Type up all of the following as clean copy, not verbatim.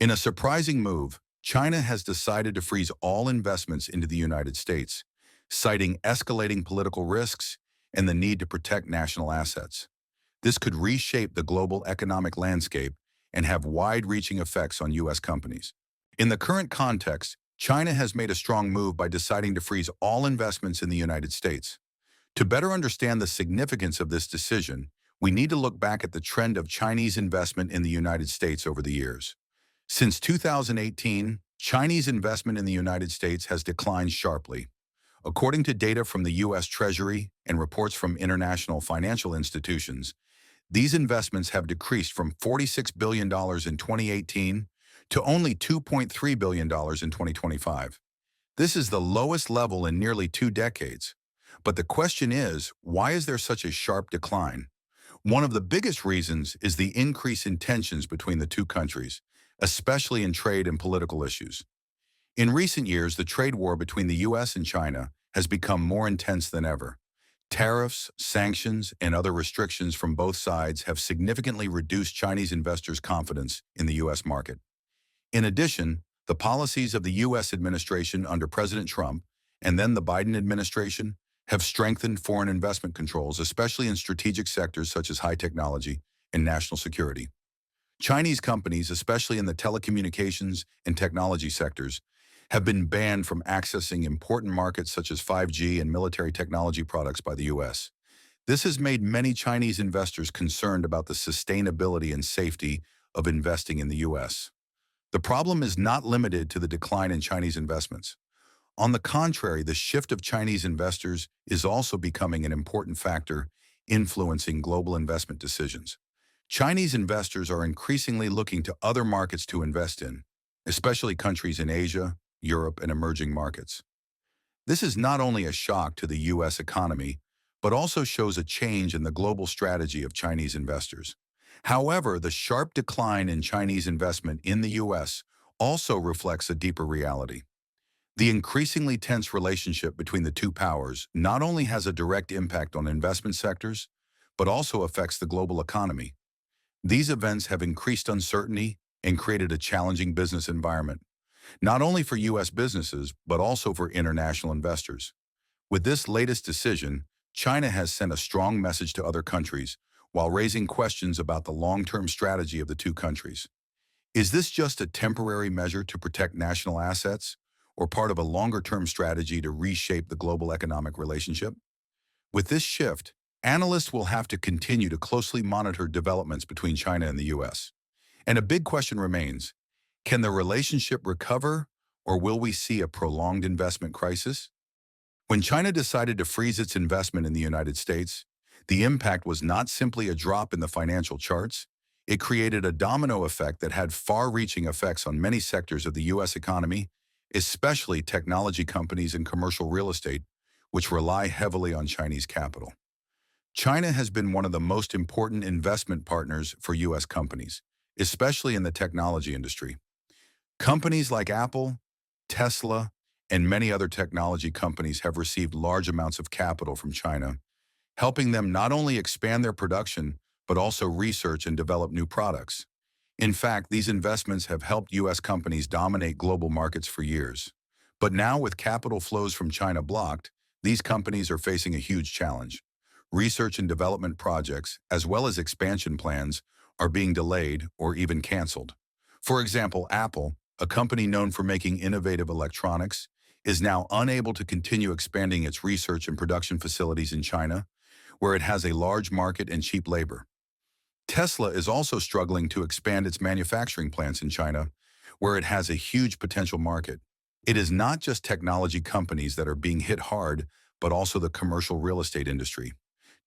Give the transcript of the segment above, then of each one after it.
In a surprising move, China has decided to freeze all investments into the United States, citing escalating political risks and the need to protect national assets. This could reshape the global economic landscape and have wide-reaching effects on U.S. companies. In the current context, China has made a strong move by deciding to freeze all investments in the United States. To better understand the significance of this decision, we need to look back at the trend of Chinese investment in the United States over the years. Since 2018, Chinese investment in the United States has declined sharply. According to data from the U.S. Treasury and reports from international financial institutions, these investments have decreased from $46 billion in 2018 to only $2.3 billion in 2025. This is the lowest level in nearly 2 decades. But the question is, why is there such a sharp decline? One of the biggest reasons is the increase in tensions between the two countries, especially in trade and political issues. In recent years, the trade war between the U.S. and China has become more intense than ever. Tariffs, sanctions, and other restrictions from both sides have significantly reduced Chinese investors' confidence in the U.S. market. In addition, the policies of the U.S. administration under President Trump and then the Biden administration have strengthened foreign investment controls, especially in strategic sectors such as high technology and national security. Chinese companies, especially in the telecommunications and technology sectors, have been banned from accessing important markets such as 5G and military technology products by the U.S. This has made many Chinese investors concerned about the sustainability and safety of investing in the U.S. The problem is not limited to the decline in Chinese investments. On the contrary, the shift of Chinese investors is also becoming an important factor influencing global investment decisions. Chinese investors are increasingly looking to other markets to invest in, especially countries in Asia, Europe, and emerging markets. This is not only a shock to the U.S. economy, but also shows a change in the global strategy of Chinese investors. However, the sharp decline in Chinese investment in the U.S. also reflects a deeper reality. The increasingly tense relationship between the two powers not only has a direct impact on investment sectors, but also affects the global economy. These events have increased uncertainty and created a challenging business environment, not only for U.S. businesses, but also for international investors. With this latest decision, China has sent a strong message to other countries while raising questions about the long-term strategy of the two countries. Is this just a temporary measure to protect national assets, or part of a longer-term strategy to reshape the global economic relationship? With this shift, analysts will have to continue to closely monitor developments between China and the U.S. And a big question remains, can the relationship recover, or will we see a prolonged investment crisis? When China decided to freeze its investment in the United States, the impact was not simply a drop in the financial charts. It created a domino effect that had far-reaching effects on many sectors of the U.S. economy, especially technology companies and commercial real estate, which rely heavily on Chinese capital. China has been one of the most important investment partners for U.S. companies, especially in the technology industry. Companies like Apple, Tesla, and many other technology companies have received large amounts of capital from China, helping them not only expand their production, but also research and develop new products. In fact, these investments have helped U.S. companies dominate global markets for years. But now, with capital flows from China blocked, these companies are facing a huge challenge. Research and development projects, as well as expansion plans, are being delayed or even canceled. For example, Apple, a company known for making innovative electronics, is now unable to continue expanding its research and production facilities in China, where it has a large market and cheap labor. Tesla is also struggling to expand its manufacturing plants in China, where it has a huge potential market. It is not just technology companies that are being hit hard, but also the commercial real estate industry.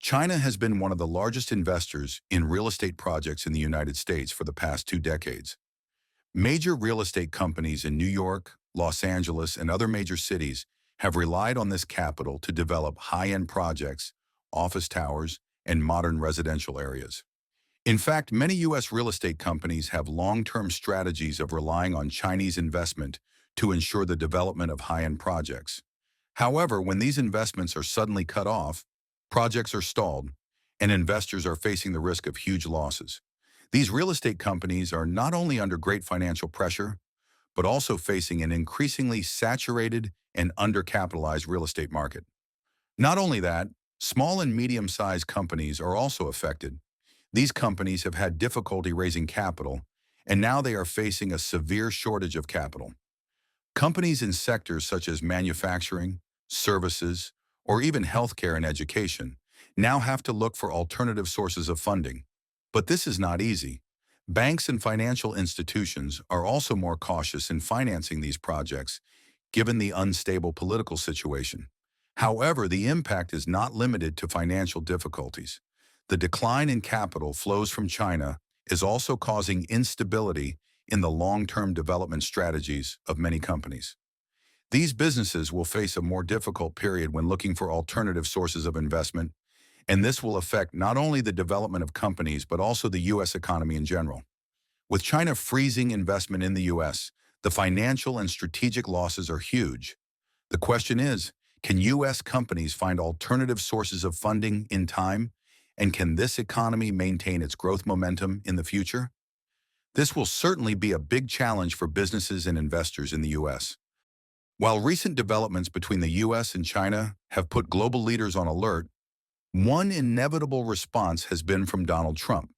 China has been one of the largest investors in real estate projects in the United States for the past 2 decades. Major real estate companies in New York, Los Angeles, and other major cities have relied on this capital to develop high-end projects, office towers, and modern residential areas. In fact, many U.S. real estate companies have long-term strategies of relying on Chinese investment to ensure the development of high-end projects. However, when these investments are suddenly cut off, projects are stalled, and investors are facing the risk of huge losses. These real estate companies are not only under great financial pressure, but also facing an increasingly saturated and undercapitalized real estate market. Not only that, small and medium-sized companies are also affected. These companies have had difficulty raising capital, and now they are facing a severe shortage of capital. Companies in sectors such as manufacturing, services, or even healthcare and education now have to look for alternative sources of funding. But this is not easy. Banks and financial institutions are also more cautious in financing these projects, given the unstable political situation. However, the impact is not limited to financial difficulties. The decline in capital flows from China is also causing instability in the long-term development strategies of many companies. These businesses will face a more difficult period when looking for alternative sources of investment, and this will affect not only the development of companies but also the U.S. economy in general. With China freezing investment in the U.S., the financial and strategic losses are huge. The question is, can U.S. companies find alternative sources of funding in time, and can this economy maintain its growth momentum in the future? This will certainly be a big challenge for businesses and investors in the U.S. While recent developments between the U.S. and China have put global leaders on alert, one inevitable response has been from Donald Trump,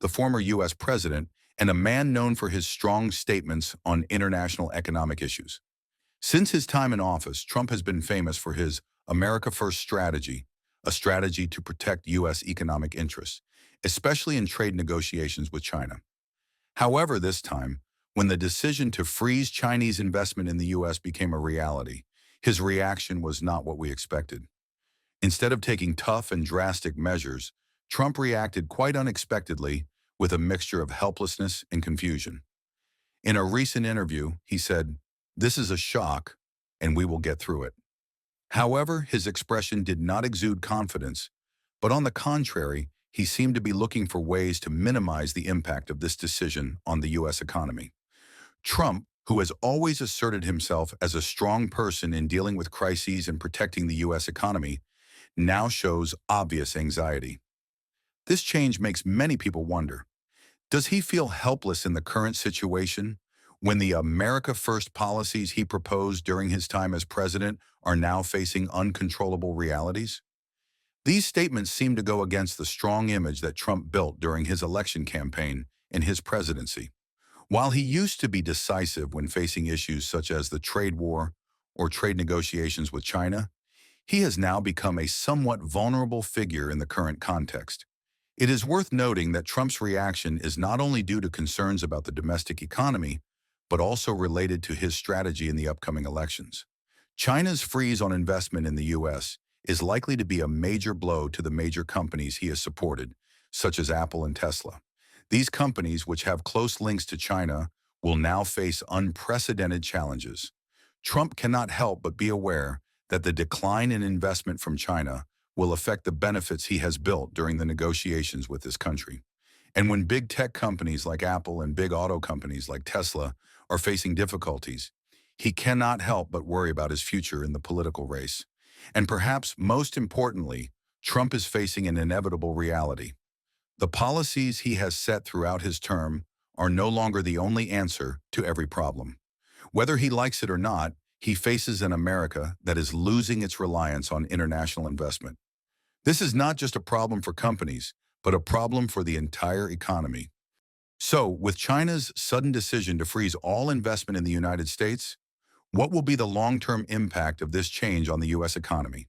the former U.S. president and a man known for his strong statements on international economic issues. Since his time in office, Trump has been famous for his America First strategy, a strategy to protect U.S. economic interests, especially in trade negotiations with China. However, this time, when the decision to freeze Chinese investment in the U.S. became a reality, his reaction was not what we expected. Instead of taking tough and drastic measures, Trump reacted quite unexpectedly with a mixture of helplessness and confusion. In a recent interview, he said, "This is a shock, and we will get through it." However, his expression did not exude confidence, but on the contrary, he seemed to be looking for ways to minimize the impact of this decision on the U.S. economy. Trump, who has always asserted himself as a strong person in dealing with crises and protecting the U.S. economy, now shows obvious anxiety. This change makes many people wonder, does he feel helpless in the current situation when the America First policies he proposed during his time as president are now facing uncontrollable realities? These statements seem to go against the strong image that Trump built during his election campaign and his presidency. While he used to be decisive when facing issues such as the trade war or trade negotiations with China, he has now become a somewhat vulnerable figure in the current context. It is worth noting that Trump's reaction is not only due to concerns about the domestic economy, but also related to his strategy in the upcoming elections. China's freeze on investment in the U.S. is likely to be a major blow to the major companies he has supported, such as Apple and Tesla. These companies, which have close links to China, will now face unprecedented challenges. Trump cannot help but be aware that the decline in investment from China will affect the benefits he has built during the negotiations with this country. And when big tech companies like Apple and big auto companies like Tesla are facing difficulties, he cannot help but worry about his future in the political race. And perhaps most importantly, Trump is facing an inevitable reality. The policies he has set throughout his term are no longer the only answer to every problem. Whether he likes it or not, he faces an America that is losing its reliance on international investment. This is not just a problem for companies, but a problem for the entire economy. So, with China's sudden decision to freeze all investment in the United States, what will be the long-term impact of this change on the U.S. economy?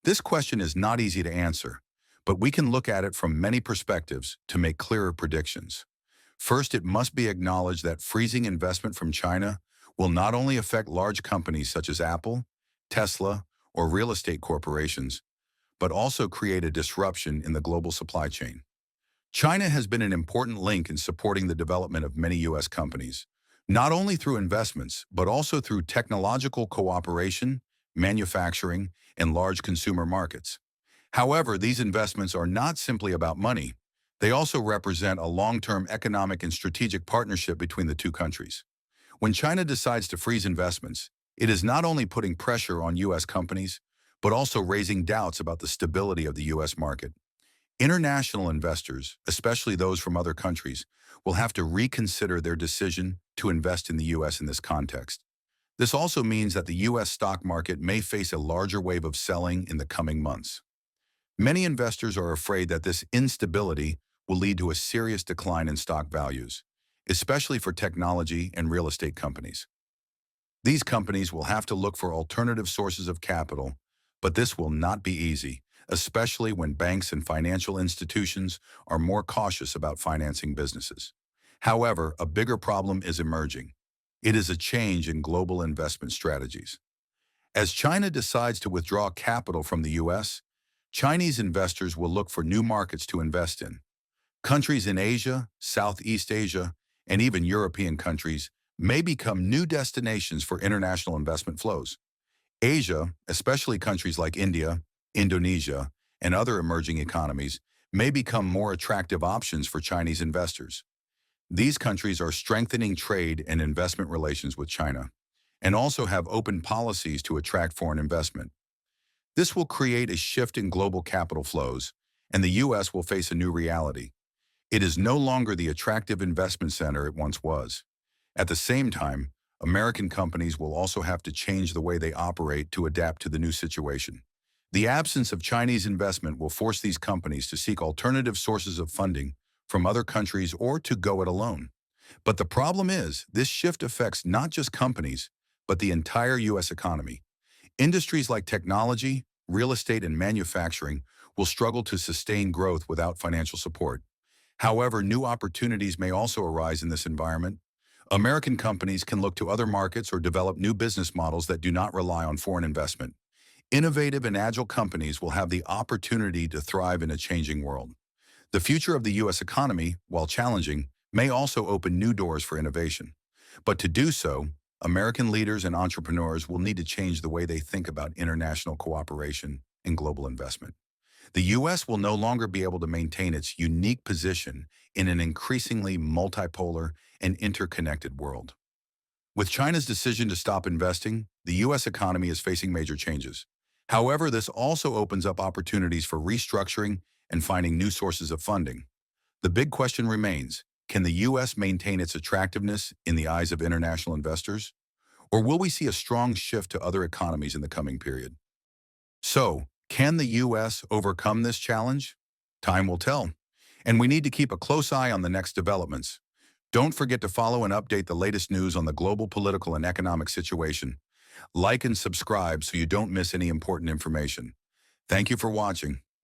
This question is not easy to answer, but we can look at it from many perspectives to make clearer predictions. First, it must be acknowledged that freezing investment from China will not only affect large companies such as Apple, Tesla, or real estate corporations, but also create a disruption in the global supply chain. China has been an important link in supporting the development of many U.S. companies, not only through investments, but also through technological cooperation, manufacturing, and large consumer markets. However, these investments are not simply about money. They also represent a long-term economic and strategic partnership between the two countries. When China decides to freeze investments, it is not only putting pressure on U.S. companies, but also raising doubts about the stability of the U.S. market. International investors, especially those from other countries, will have to reconsider their decision to invest in the U.S. in this context. This also means that the U.S. stock market may face a larger wave of selling in the coming months. Many investors are afraid that this instability will lead to a serious decline in stock values, especially for technology and real estate companies. These companies will have to look for alternative sources of capital, but this will not be easy, especially when banks and financial institutions are more cautious about financing businesses. However, a bigger problem is emerging. It is a change in global investment strategies. As China decides to withdraw capital from the U.S., Chinese investors will look for new markets to invest in. Countries in Asia, Southeast Asia, and even European countries may become new destinations for international investment flows. Asia, especially countries like India, Indonesia, and other emerging economies, may become more attractive options for Chinese investors. These countries are strengthening trade and investment relations with China, and also have open policies to attract foreign investment. This will create a shift in global capital flows, and the U.S. will face a new reality. It is no longer the attractive investment center it once was. At the same time, American companies will also have to change the way they operate to adapt to the new situation. The absence of Chinese investment will force these companies to seek alternative sources of funding from other countries or to go it alone. But the problem is, this shift affects not just companies, but the entire U.S. economy. Industries like technology, real estate, and manufacturing will struggle to sustain growth without financial support. However, new opportunities may also arise in this environment. American companies can look to other markets or develop new business models that do not rely on foreign investment. Innovative and agile companies will have the opportunity to thrive in a changing world. The future of the U.S. economy, while challenging, may also open new doors for innovation. But to do so, American leaders and entrepreneurs will need to change the way they think about international cooperation and global investment. The U.S. will no longer be able to maintain its unique position in an increasingly multipolar and interconnected world. With China's decision to stop investing, the U.S. economy is facing major changes. However, this also opens up opportunities for restructuring and finding new sources of funding. The big question remains, can the U.S. maintain its attractiveness in the eyes of international investors? Or will we see a strong shift to other economies in the coming period? So, can the U.S. overcome this challenge? Time will tell. And we need to keep a close eye on the next developments. Don't forget to follow and update the latest news on the global political and economic situation. Like and subscribe so you don't miss any important information. Thank you for watching.